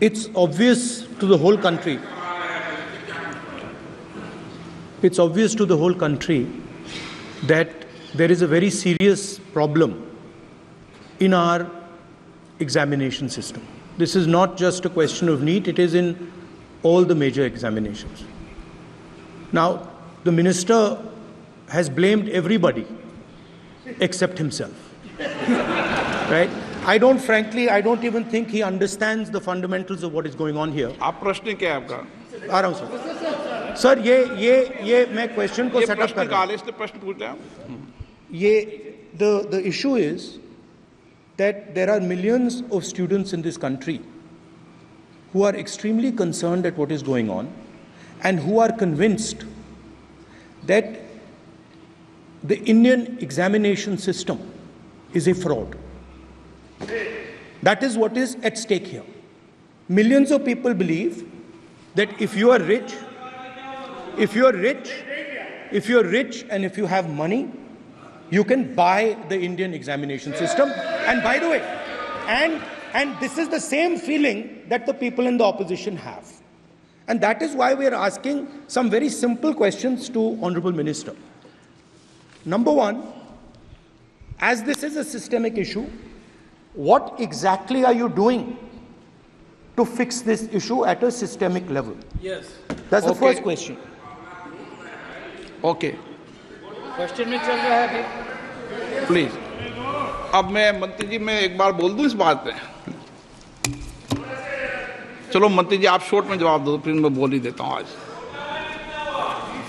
It's obvious to the whole country. It's obvious to the whole country that there is a very serious problem in our examination system. This is not just a question of NEET, it is in all the major examinations. Now, the minister has blamed everybody except himself. Right? I don't even think he understands the fundamentals of what is going on here. आप प्रश्न क्या है आपका? आ रहा हूं sir. ये मैं question को सेटअप कर रहा हूं। प्रश्न पूछ रहे हैं। The issue is that there are millions of students in this country who are extremely concerned at what is going on and who are convinced that the Indian examination system is a fraud. That is what is at stake here. Millions of people believe that if you are rich and if you have money, you can buy the Indian examination system. And by the way, and this is the same feeling that the people in the opposition have. And that is why we are asking some very simple questions to Honorable Minister. Number one, as this is a systemic issue, what exactly are you doing to fix this issue at a systemic level? Yes. That's the first question. Okay. Question में चल रहा है अभी। Please. अब मैं मंत्री जी मैं एक बार बोल दूं इस बात पे। चलो मंत्री जी आप शॉर्ट में जवाब दो, फिर मैं बोल ही देता हूं आज।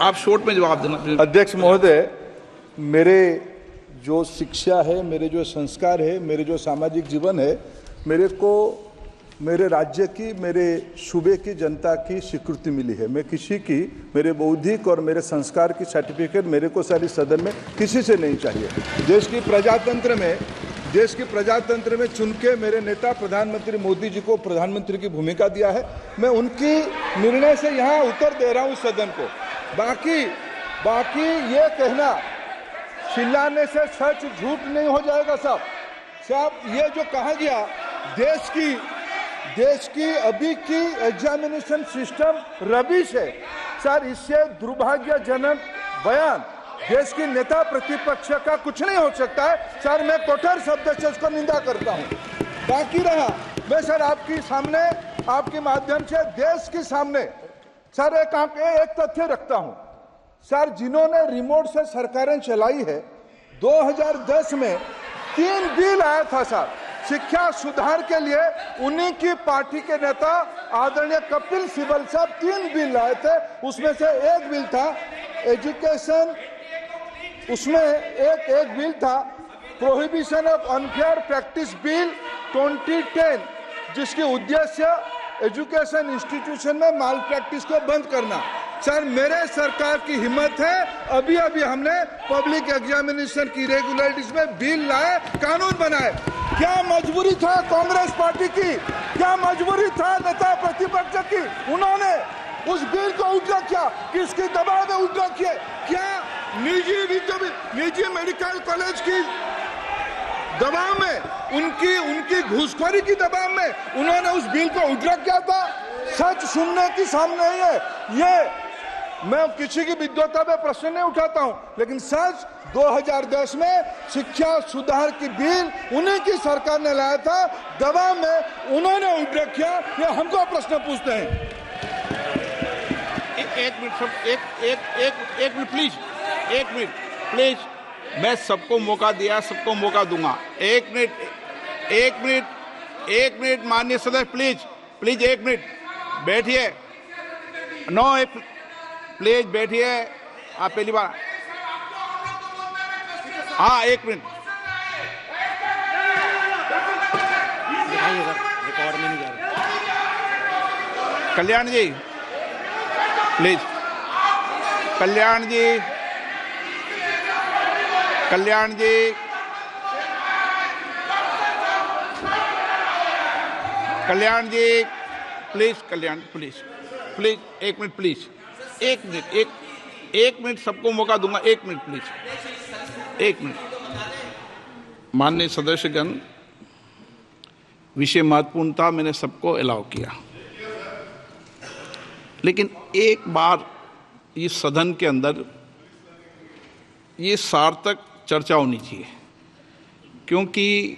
आप शॉर्ट में जवाब देना। अध्यक्ष महोदय, मेरे जो शिक्षा है, मेरे जो संस्कार है, मेरे जो सामाजिक जीवन है, मेरे को मेरे राज्य की, मेरे सूबे की जनता की स्वीकृति मिली है। मैं किसी की, मेरे बौद्धिक और मेरे संस्कार की सर्टिफिकेट मेरे को सारी सदन में किसी से नहीं चाहिए। देश की प्रजातंत्र में चुन के मेरे नेता प्रधानमंत्री मोदी जी को प्रधानमंत्री की भूमिका दिया है। मैं उनकी निर्णय से यहाँ उत्तर दे रहा हूँ सदन को। बाकी ये कहना चिल्लाने से सच झूठ नहीं हो जाएगा साहब। ये जो कहा गया देश की अभी की एग्जामिनेशन सिस्टम रबिश है सर, इससे दुर्भाग्यजनक बयान देश की नेता प्रतिपक्ष का कुछ नहीं हो सकता है सर। मैं कठोर शब्द से उसको निंदा करता हूं। बाकी रहा, मैं सर आपके सामने, आपके माध्यम से देश के सामने सर एक तथ्य रखता हूं सर। जिन्होंने रिमोट से सरकारें चलाई है, 2010 में 3 बिल आया था सर शिक्षा सुधार के लिए। उन्हीं की पार्टी के नेता आदरणीय कपिल सिब्बल साहब 3 बिल लाए थे। उसमें से एक बिल था एजुकेशन, उसमें एक बिल था prohibition of unfair practice bill 2010, जिसकी उद्देश्य एजुकेशन इंस्टीट्यूशन में माल प्रैक्टिस को बंद करना। सर मेरे सरकार की हिम्मत है, अभी हमने पब्लिक एग्जामिनेशन की रेगुलरिटीज में बिल लाए, कानून बनाए। क्या मजबूरी था कांग्रेस पार्टी की, क्या मजबूरी था नेता प्रतिपक्ष की? उन्होंने उस बिल को उल्टा किया, किसके दबाव में उल्टा किया? क्या निजी मेडिकल कॉलेज की दबाव में, उनकी घूसखोरी की दबाव में उन्होंने उस बिल को उल्टा किया था? सच सुनने की सामने है। ये मैं किसी की विद्वता में प्रश्न नहीं उठाता हूं, लेकिन सच 2010 में शिक्षा सुधार की बिल उन्हीं की सरकार ने लाया था, दबाव में उन्होंने उल्टा किया। ये हमको प्रश्न पूछते हैं। एक मिनट प्लीज। मैं सबको मौका दिया, सबको मौका दूंगा। एक मिनट माननीय सदस्य, प्लीज 1 मिनट बैठिए। प्लीज बैठिए। आप पहली बार, हाँ 1 मिनट। रिकॉर्ड में नहीं जा रहा। Kalyan ji please. Kalyan ji please. Kalyan please 1 minute please. 1 minute सबको मौका दूंगा। 1 मिनट प्लीज। 1 मिनट। माननीय सदस्यगण, विषय महत्वपूर्ण था, मैंने सबको अलाउ किया। लेकिन एक बार इस सदन के अंदर ये सार्थक चर्चा होनी चाहिए, क्योंकि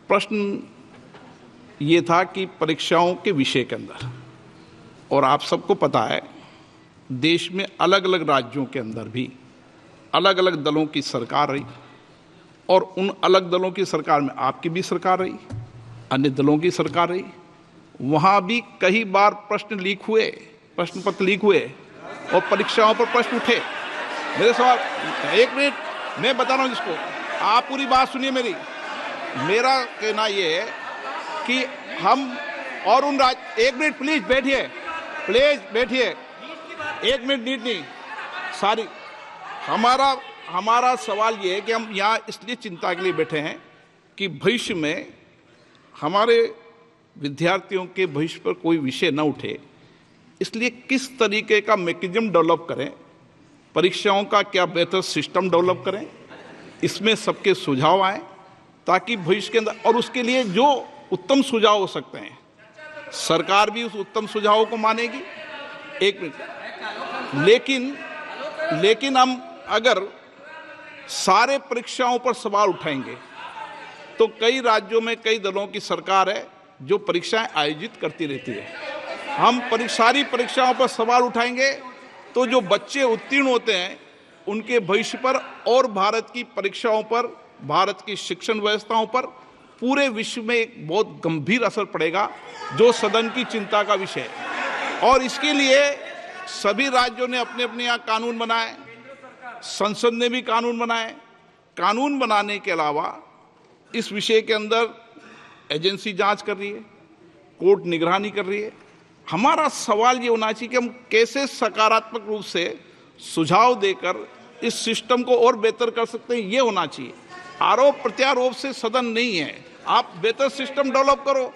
प्रश्न ये था कि परीक्षाओं के विषय के अंदर, और आप सबको पता है देश में अलग अलग राज्यों के अंदर भी अलग अलग दलों की सरकार रही, और उन अलग दलों की सरकार में आपकी भी सरकार रही, अन्य दलों की सरकार रही। वहाँ भी कई बार प्रश्न लीक हुए, प्रश्न पत्र लीक हुए और परीक्षाओं पर प्रश्न उठे। मेरे सवाल, एक मिनट मैं बता रहा हूँ जिसको, आप पूरी बात सुनिए मेरी। मेरा कहना ये है कि हम और उन एक मिनट प्लीज बैठिए, प्लीज बैठिए, एक मिनट नीट नहीं सारी। हमारा सवाल ये है कि हम यहाँ इसलिए चिंता के लिए बैठे हैं कि भविष्य में हमारे विद्यार्थियों के भविष्य पर कोई विषय न उठे, इसलिए किस तरीके का मैकेनिज्म डेवलप करें, परीक्षाओं का क्या बेहतर सिस्टम डेवलप करें, इसमें सबके सुझाव आए ताकि भविष्य के अंदर, और उसके लिए जो उत्तम सुझाव हो सकते हैं सरकार भी उस उत्तम सुझावों को मानेगी। एक मिनट, लेकिन हम अगर सारे परीक्षाओं पर सवाल उठाएंगे तो कई राज्यों में कई दलों की सरकार है जो परीक्षाएं आयोजित करती रहती है। हम सारी परीक्षाओं पर सवाल उठाएंगे तो जो बच्चे उत्तीर्ण होते हैं उनके भविष्य पर और भारत की परीक्षाओं पर, भारत की शिक्षण व्यवस्थाओं पर, पूरे विश्व में एक बहुत गंभीर असर पड़ेगा, जो सदन की चिंता का विषय है। और इसके लिए सभी राज्यों ने अपने अपने यहाँ कानून बनाए, संसद ने भी कानून बनाए। कानून बनाने के अलावा इस विषय के अंदर एजेंसी जांच कर रही है, कोर्ट निगरानी कर रही है। हमारा सवाल ये होना चाहिए कि हम कैसे सकारात्मक रूप से सुझाव देकर इस सिस्टम को और बेहतर कर सकते हैं, ये होना चाहिए। आरोप प्रत्यारोप से सदन नहीं है, आप बेहतर सिस्टम डेवलप करो।